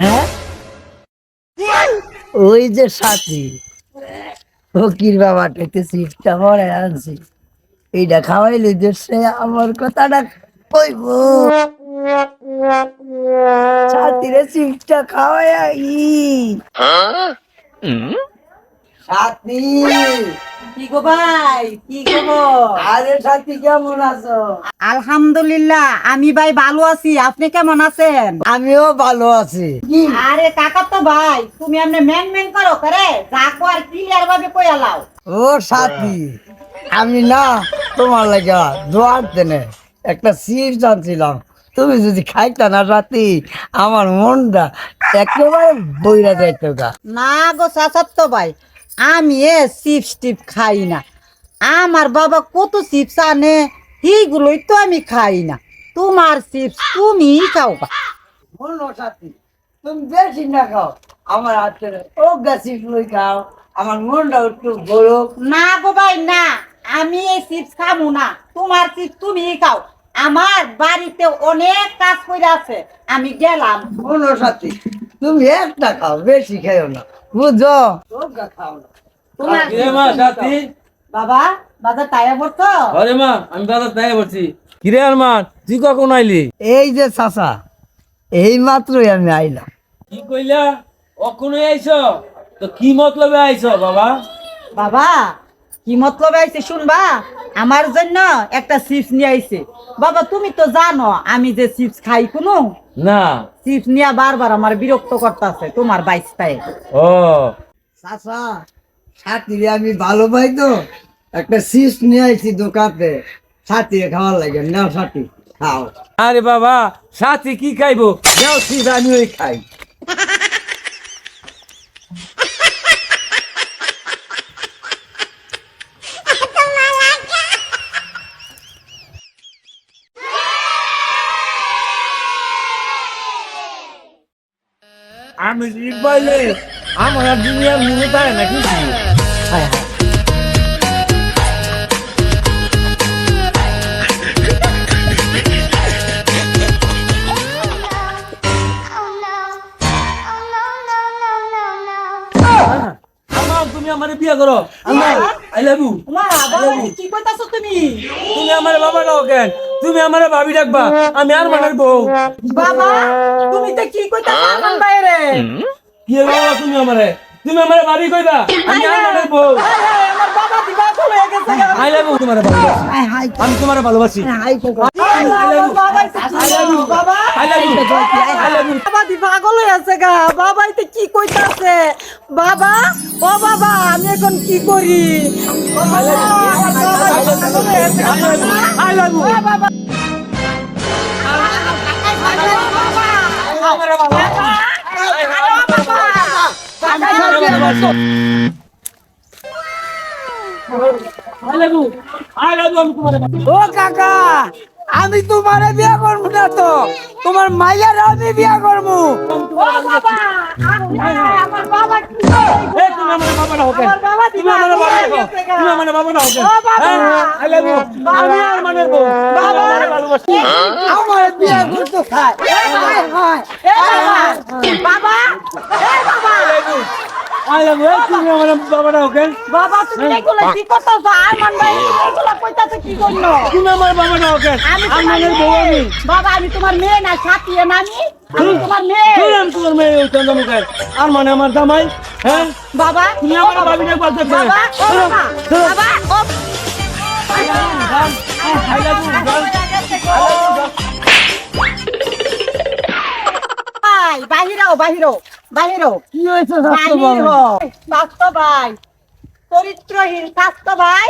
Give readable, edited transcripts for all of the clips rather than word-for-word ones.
হ্যাঁ, ওই যে সাথী ফকির বাবাটাকে সিটটা ভরে আনছি, এইটা খাওয়াইলে যে সে আমার কথাটা কইব। সাথীরে সিটটা খাওয়াই সাথী। কি গো ভাই, কি খবর? আরে সাথী কেমন আছো? আলহামদুলিল্লাহ, আমি ভাই ভালো আছি। আপনি কেমন আছেন? আমিও ভালো আছি। আরে কাকা তো ভাই, তুমি এমনি মেন মেন করো করে যা কর ক্লিয়ার ভাবে কইয়া লাও। ও সাথী, আমি না তোমার লাগা দোয়ার দেনে একটা সিট আনছিলাম, তুমি যদি খাইতা না সাথী, আমার মনটা একেবারে বইরা যাইতো গা। না গো চাচাত ভাই, আমি চিপস টিপ খাই না। আমার বাবা কত চিপস আনে, সেইগুলোই তো আমি খাই না। তোমার চিপস তুমি খাও গা। বলো সাথী, তুমি বেশি না খাও, আমার হাতে ও গাছি লই খাও, আমার মনটা একটু বড়। না গো ভাই না, আমি এই চিপস খাবো না। তোমার চিপস তুমি খাও। আমার বাড়িতে অনেক কাজ করে আছে, আমি গেলাম। বলো সাথী, তুমি একটা খাও, বেশি খাইও না, বুঝো? ওগা খাও না। তোমার কিরে মা সাথী? বাবা, বাজার টায়া পড়তো? আরে মা, আমি বাজার তাই বলছি। কিরে আর মা, তুই কখন আইলি? এই যে চাচা, এই মাত্রই আমি আইলাম। কি কইলা? কখনোই আইছ? তো কি মতলবে আইছ বাবা? বাবা, কি মতলব আইছে শুনবা? আমার জন্য একটা চিপস নিয়ে আইছে। বাবা তুমি তো জানো আমি যে চিপস খাই কোনো, না। চিপস নিয়ে বারবার আমার বিরক্ত করতেছে তোমার বাইসটায়। ও চাচা, সাথীরে আমি ভালো পাই তো, একটা সিস নিয়ে আইছি দোকানে, সাথীরে খাওয়ার লাগে। নাও সাথী, খাও। আরে বাবা, সাথী কি খাইবো? যাও সিস, আমি ওই খাই। আমি ঠিক পাইলে আমার আর দুনিয়ার মনে থাকে না কিছু। হায় হায়। আমার তুমি আমারে বিয়ে করো। আমার আই লাভ ইউ। মা, বাবা কি কইতাছো তুমি? তুমি আমার বাবা ডাকো কেন? তুমি আমার ভাবি ডাকবা, আমি আর মানের বউ। বাবা, তুমি তো কি কইতাছো আমার বাইরে? কি বাবা তুমি আমারে? তুমি আমারে ভাবি কইবা, আমি আর মানের বউ। আমার বাবা দিবা চলে গেছে। আই লাভ ইউ, তোমারে ভালোবাসি। হায় হায়। আমি তোমারে ভালোবাসি। হায় কোকা। বাবা, I love you. I love you. বাবা দি পাগল হয়ে আছে গা। বাবাই তো কি কইতাছে? বাবা, ও বাবা, আমি এখন কি করি? ও বাবা, আমার বাবা দি পাগল হয়ে আছে গা। I love you. বাবা, আমারে ভালোবাসি। আমি তোমারে ভালোবাসি। I love you. I love you, আমি তোমারে ভালোবাসি। ও কাকা, আমি তোমারে বিয়া করবো না তো, তোমার মাইয়ার আমি বিয়া করবো। ও বাবা, আমার বাবা কি এ তুমি আমার বাবা না হোকেন। আমার বাবা দি তুমি আমার পাগল বাবা হয়ে না গেছে গা। তুমি আমার বাবা না হোকেন। ও বাবা। I love you. আমি আর মানের বউ। বাবা। আমি ভালোবাসি। আমার বিয়া করতে চায়। হায় হায়। এ বাবা, বাবা, এ বাবা, আই লাভ ইউ। তুমি আমার বাবা না হোকেন। বাবা তুমি এগুলো কি করতেছ? আরমান ভাই এগুলো কইতাছে কি জন্য? তুমি আমার বাবা না হোকেন। আমি আর তোমার মানের বউ মেয়ে। আমি। বাবা আমি তোমার মেয়ে না, সাথী না আমি তোমার মেয়ে। তুমি আমি তোমার মেয়ে ওই চন্দ্রমুখের। আর মানে আমার জামাই। হ্যাঁ বাবা তুমি আমার ভাবি ডাকবা তো কেন? বাবা, ও বাবা, বাবা, ও আই লাভ ইউ। ভাই, বাহিরও বাহিরও বাহিরও কি হয়েছে স্বাস্থ্য বলো? বাহিরও স্বাস্থ্য ভাই, চরিত্রহীন স্বাস্থ্য ভাই।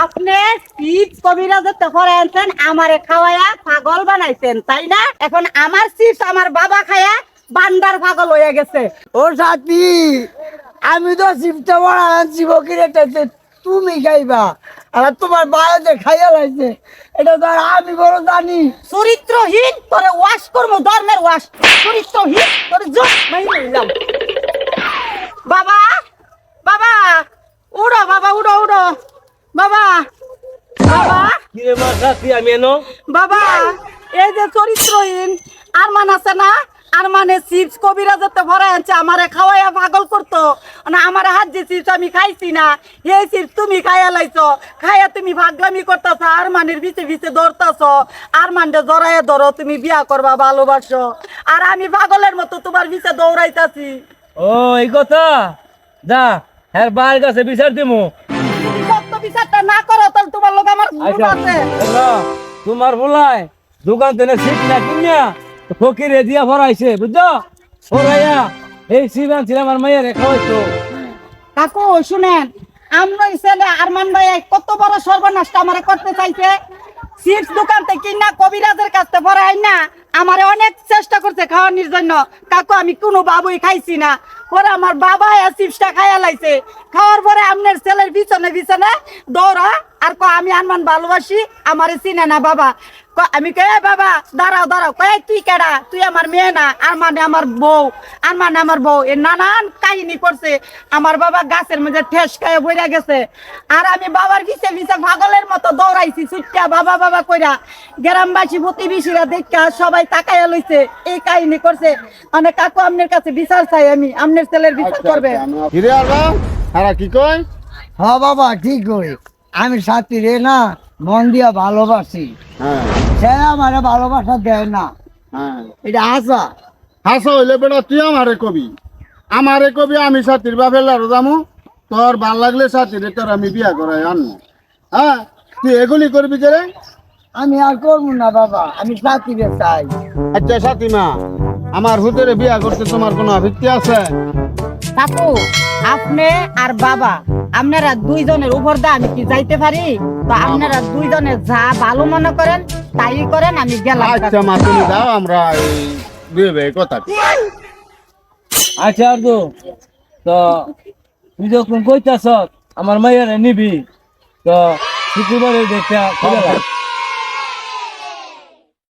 আপনি চিপস কবিরাজের তখন আনছেন, আমারে খাওয়ায়া পাগল বানাইছেন তাই না? এখন আমার চিপস আমার বাবা খায়া বান্দার পাগল হয়ে গেছে। ও সাথী, আমি তো সিফটা বড় আনছি বকিরে টাইতে, তুমি খাইবা, আর তোমার বাড়িতে খাইয়া লাগছে, এটা তো আর আমি বড় জানি। চরিত্রহীন তোরে ওয়াশ করবো, ধর্মের ওয়াশ। চরিত্রহীন তোরে জোর মাইরে নিলাম। বাবা, বাবা, উড়ো বাবা, উড়ো উড়ো বাবা, বাবা, কি রে মা সাথী আমি এনো? বাবা, এই যে চরিত্রহীন আরমান আছে না, আর মানে চিপস কবিরাজতে ভরা আনছে আমারে খাওয়াইয়া পাগল করতো না আমার হাত যে চিপস আমি খাইছি না এই চিপস তুমি খাইয়া লাইছো খাইয়া তুমি ভাগলামি করতেছ আর মানের ভিছে ভিছে দৌড়তাছ আর মানটা জড়াইয়া ধরো তুমি বিয়া করবা ভালোবাসো আর আমি পাগলের মতো তোমার ভিছে দৌড়াইতাছি। ও এই কথা, যা হ্যাঁ বাইর কাছে বিচার দিমু। সত্য বিচারটা না করো তাহলে তোমার লোক আমার ভুল আচ্ছা আছে। হলো, তোমার বলাই দোকান থেকে সিট না কিনিয়া ফকিরে দিয়া ভরাইছে বুঝছো, ভরাইয়া এই সিট আনছিল আমার মায়ের খাওয়াইতো। কাকু শুনেন, আমরা ছেলে আরমান ভাই কত বড় সর্বনাশটা আমারে করতে চাইছে। চিপস দোকান থেকে কিনা কবিরাজের কাছ থেকে ভরাই না আমারে অনেক চেষ্টা করছে খাওয়ানোর জন্য। কাকু আমি কোনো বাবুই খাইছি না, পরে আমার বাবা চিপসটা খাইয়া লাইছে। খাওয়ার পরে আপনার ছেলের পিছনে পিছনে দৌড়া আর আমি আরমান ভালোবাসি আমারে চিনে না বাবা। আমি কে বাবা দাঁড়াও দাঁড়াও কয়ে তুই কেডা, তুই আমার মেয়ে না আর মানে আমার বউ, আর মানে আমার বউ এ নানান কাহিনী করছে। আমার বাবা গাছের মধ্যে ঠেস খায় বইরা গেছে আর আমি বাবার পিছে পিছে পাগলের মতো দৌড়াইছি ছুট্টা বাবা বাবা কইরা। গ্রামবাসী প্রতিবেশীরা দেখা সবাই তাকাইয়া লইছে, এই কাহিনী করছে। মানে কাকু আপনার কাছে বিচার চাই, আমি আপনার ছেলের বিচার করবে। হিরে আরবা হারা কি কয়? হ্যাঁ বাবা ঠিক করি, আমি সাথী রে না মন দিয়া ভালোবাসি, হ্যাঁ সে আমার ভালোবাসা দেয় না, হ্যাঁ এটা আশা। হাসা হইলে বেটা তুই আমারে কবি, আমারে কবি আমি সাথীর বাপের লারো যামু, তোর ভাল লাগলে সাথীরে তোর আমি বিয়া করাই আনবো। হ্যাঁ তুই এগুলি করবি কে রে? আমি আর করবো না বাবা, আমি সাথী রে চাই। আচ্ছা সাথী মা, আমার হুতেরে বিয়া করতে তোমার কোনো আপত্তি আছে? কাকু আপনি আর বাবা আপনারা দুইজনের উপর দা আমি কি যাইতে পারি? তো আপনারা দুইজনে যা ভালো মনে করেন তাই করেন, আমি গেলাম। আচ্ছা মা তুমি যাও, আমরা এই দুই ভাই কথা কই। আচ্ছা আর তো তুই যখন কইতাছ আমার মায়ের নিবি, তো শুক্রবারে দেখা